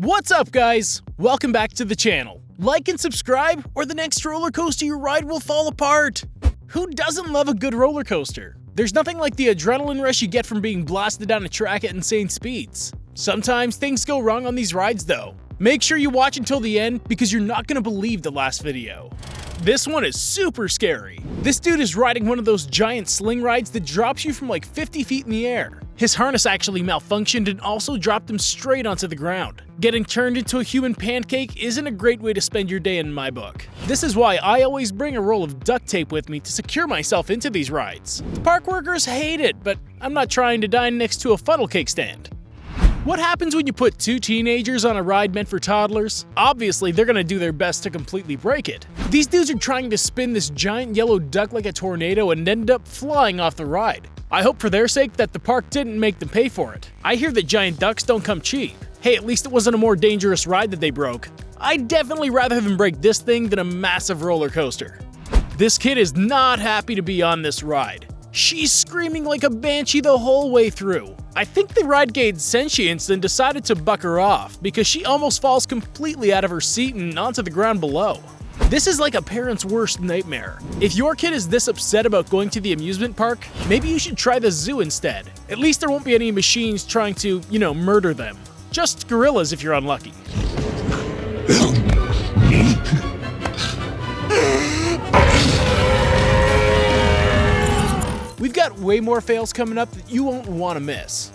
What's up, guys? Welcome back to the channel. Like and subscribe, or the next roller coaster you ride will fall apart. Who doesn't love a good roller coaster? There's nothing like the adrenaline rush you get from being blasted down a track at insane speeds. Sometimes things go wrong on these rides though. Make sure you watch until the end because you're not gonna believe the last video. This one is super scary. This dude is riding one of those giant sling rides that drops you from like 50 feet in the air. His harness actually malfunctioned and also dropped him straight onto the ground. Getting turned into a human pancake isn't a great way to spend your day in my book. This is why I always bring a roll of duct tape with me to secure myself into these rides. The park workers hate it, but I'm not trying to dine next to a funnel cake stand. What happens when you put two teenagers on a ride meant for toddlers? Obviously, they're gonna do their best to completely break it. These dudes are trying to spin this giant yellow duck like a tornado and end up flying off the ride. I hope for their sake that the park didn't make them pay for it. I hear that giant ducks don't come cheap. Hey, at least it wasn't a more dangerous ride that they broke. I'd definitely rather them break this thing than a massive roller coaster. This kid is not happy to be on this ride. She's screaming like a banshee the whole way through. I think the ride gained sentience and decided to buck her off because she almost falls completely out of her seat and onto the ground below. This is like a parent's worst nightmare. If your kid is this upset about going to the amusement park, maybe you should try the zoo instead. At least there won't be any machines trying to, murder them. Just gorillas if you're unlucky. We've got way more fails coming up that you won't want to miss.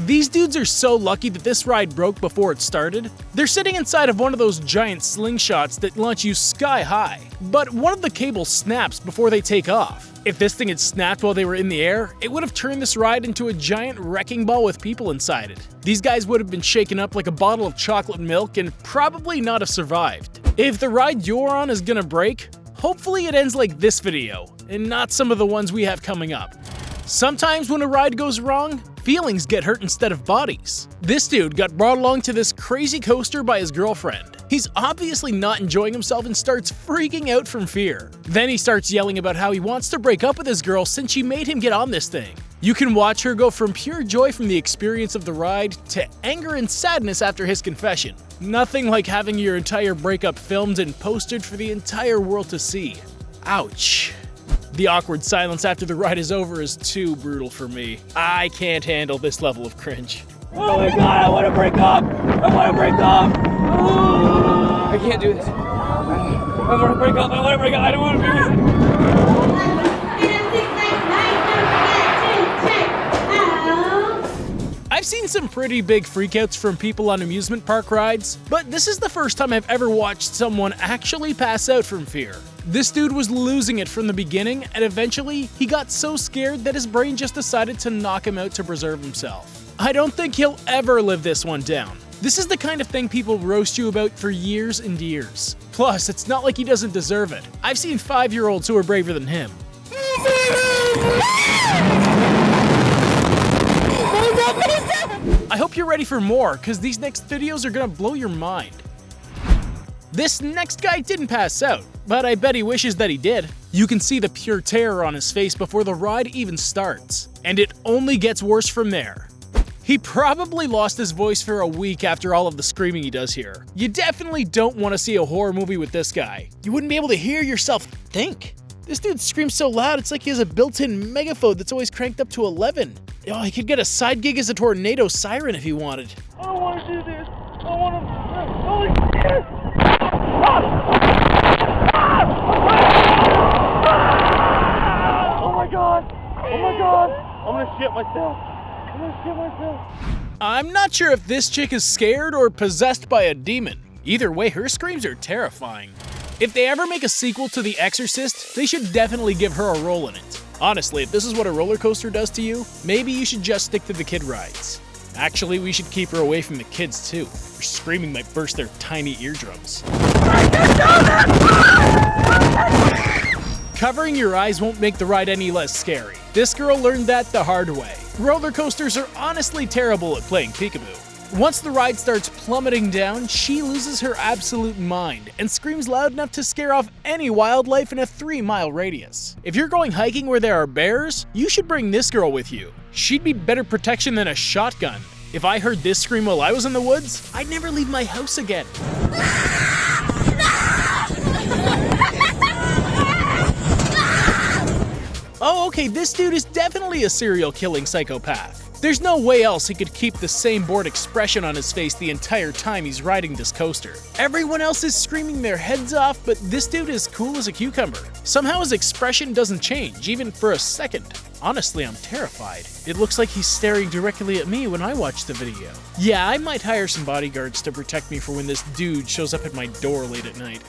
These dudes are so lucky that this ride broke before it started. They're sitting inside of one of those giant slingshots that launch you sky high, but one of the cables snaps before they take off. If this thing had snapped while they were in the air, it would have turned this ride into a giant wrecking ball with people inside it. These guys would have been shaken up like a bottle of chocolate milk and probably not have survived. If the ride you're on is gonna break, hopefully it ends like this video, and not some of the ones we have coming up. Sometimes when a ride goes wrong, feelings get hurt instead of bodies. This dude got brought along to this crazy coaster by his girlfriend. He's obviously not enjoying himself and starts freaking out from fear. Then he starts yelling about how he wants to break up with his girl since she made him get on this thing. You can watch her go from pure joy from the experience of the ride to anger and sadness after his confession. Nothing like having your entire breakup filmed and posted for the entire world to see. Ouch. The awkward silence after the ride is over is too brutal for me. I can't handle this level of cringe. Oh my god, I want to break up! I want to break up! I can't do this. I want to break up, I want to break up, I don't want to do this. I've seen some pretty big freakouts from people on amusement park rides, but this is the first time I've ever watched someone actually pass out from fear. This dude was losing it from the beginning, and eventually, he got so scared that his brain just decided to knock him out to preserve himself. I don't think he'll ever live this one down. This is the kind of thing people roast you about for years and years. Plus, it's not like he doesn't deserve it. I've seen 5-year-olds who are braver than him. I hope you're ready for more, because these next videos are gonna blow your mind. This next guy didn't pass out, but I bet he wishes that he did. You can see the pure terror on his face before the ride even starts, and it only gets worse from there. He probably lost his voice for a week after all of the screaming he does here. You definitely don't want to see a horror movie with this guy. You wouldn't be able to hear yourself think. This dude screams so loud, it's like he has a built-in megaphone that's always cranked up to 11. Oh, he could get a side gig as a tornado siren if he wanted. I don't want to do this. I want to... Holy shit! Oh my god! Oh my god! I'm gonna shit myself. I'm gonna shit myself. I'm not sure if this chick is scared or possessed by a demon. Either way, her screams are terrifying. If they ever make a sequel to The Exorcist, they should definitely give her a role in it. Honestly, if this is what a roller coaster does to you, maybe you should just stick to the kid rides. Actually, we should keep her away from the kids too. Her screaming might burst their tiny eardrums. Covering your eyes won't make the ride any less scary. This girl learned that the hard way. Roller coasters are honestly terrible at playing peekaboo. Once the ride starts plummeting down, she loses her absolute mind and screams loud enough to scare off any wildlife in a 3-mile radius. If you're going hiking where there are bears, you should bring this girl with you. She'd be better protection than a shotgun. If I heard this scream while I was in the woods, I'd never leave my house again. Oh, okay, this dude is definitely a serial killing psychopath. There's no way else he could keep the same bored expression on his face the entire time he's riding this coaster. Everyone else is screaming their heads off, but this dude is cool as a cucumber. Somehow his expression doesn't change, even for a second. Honestly, I'm terrified. It looks like he's staring directly at me when I watch the video. Yeah, I might hire some bodyguards to protect me for when this dude shows up at my door late at night.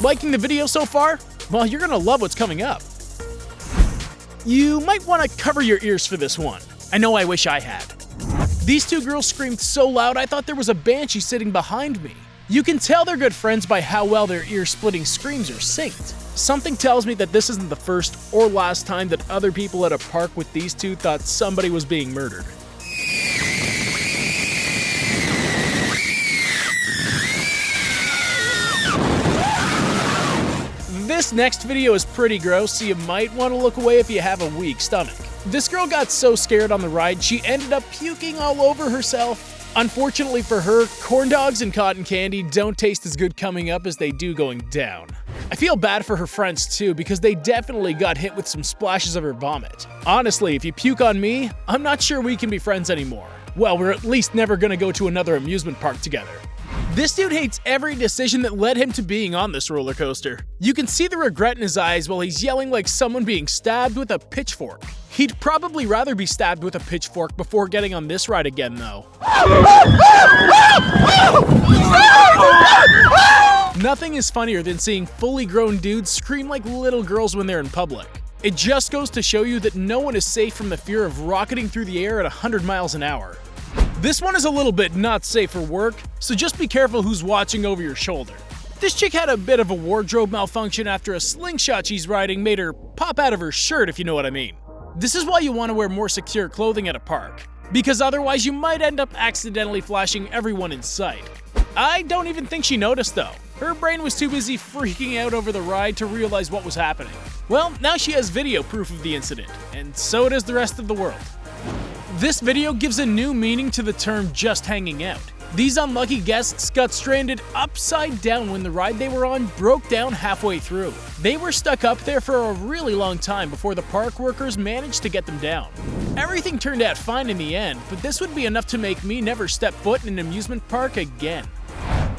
Liking the video so far? Well, you're gonna love what's coming up. You might want to cover your ears for this one. I know I wish I had. These two girls screamed so loud I thought there was a banshee sitting behind me. You can tell they're good friends by how well their ear-splitting screams are synced. Something tells me that this isn't the first or last time that other people at a park with these two thought somebody was being murdered. This next video is pretty gross, so you might want to look away if you have a weak stomach. This girl got so scared on the ride, she ended up puking all over herself. Unfortunately for her, corn dogs and cotton candy don't taste as good coming up as they do going down. I feel bad for her friends too, because they definitely got hit with some splashes of her vomit. Honestly, if you puke on me, I'm not sure we can be friends anymore. Well, we're at least never gonna go to another amusement park together. This dude hates every decision that led him to being on this roller coaster. You can see the regret in his eyes while he's yelling like someone being stabbed with a pitchfork. He'd probably rather be stabbed with a pitchfork before getting on this ride again, though. Nothing is funnier than seeing fully grown dudes scream like little girls when they're in public. It just goes to show you that no one is safe from the fear of rocketing through the air at 100 miles an hour. This one is a little bit not safe for work, so just be careful who's watching over your shoulder. This chick had a bit of a wardrobe malfunction after a slingshot she's riding made her pop out of her shirt, if you know what I mean. This is why you want to wear more secure clothing at a park, because otherwise you might end up accidentally flashing everyone in sight. I don't even think she noticed though. Her brain was too busy freaking out over the ride to realize what was happening. Well, now she has video proof of the incident, and so does the rest of the world. This video gives a new meaning to the term just hanging out. These unlucky guests got stranded upside down when the ride they were on broke down halfway through. They were stuck up there for a really long time before the park workers managed to get them down. Everything turned out fine in the end, but this would be enough to make me never step foot in an amusement park again.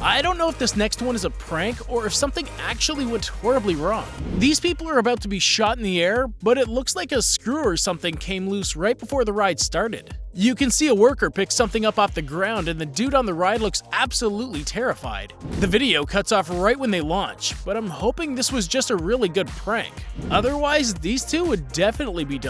I don't know if this next one is a prank or if something actually went horribly wrong. These people are about to be shot in the air, but it looks like a screw or something came loose right before the ride started. You can see a worker pick something up off the ground and the dude on the ride looks absolutely terrified. The video cuts off right when they launch, but I'm hoping this was just a really good prank. Otherwise, these two would definitely be done.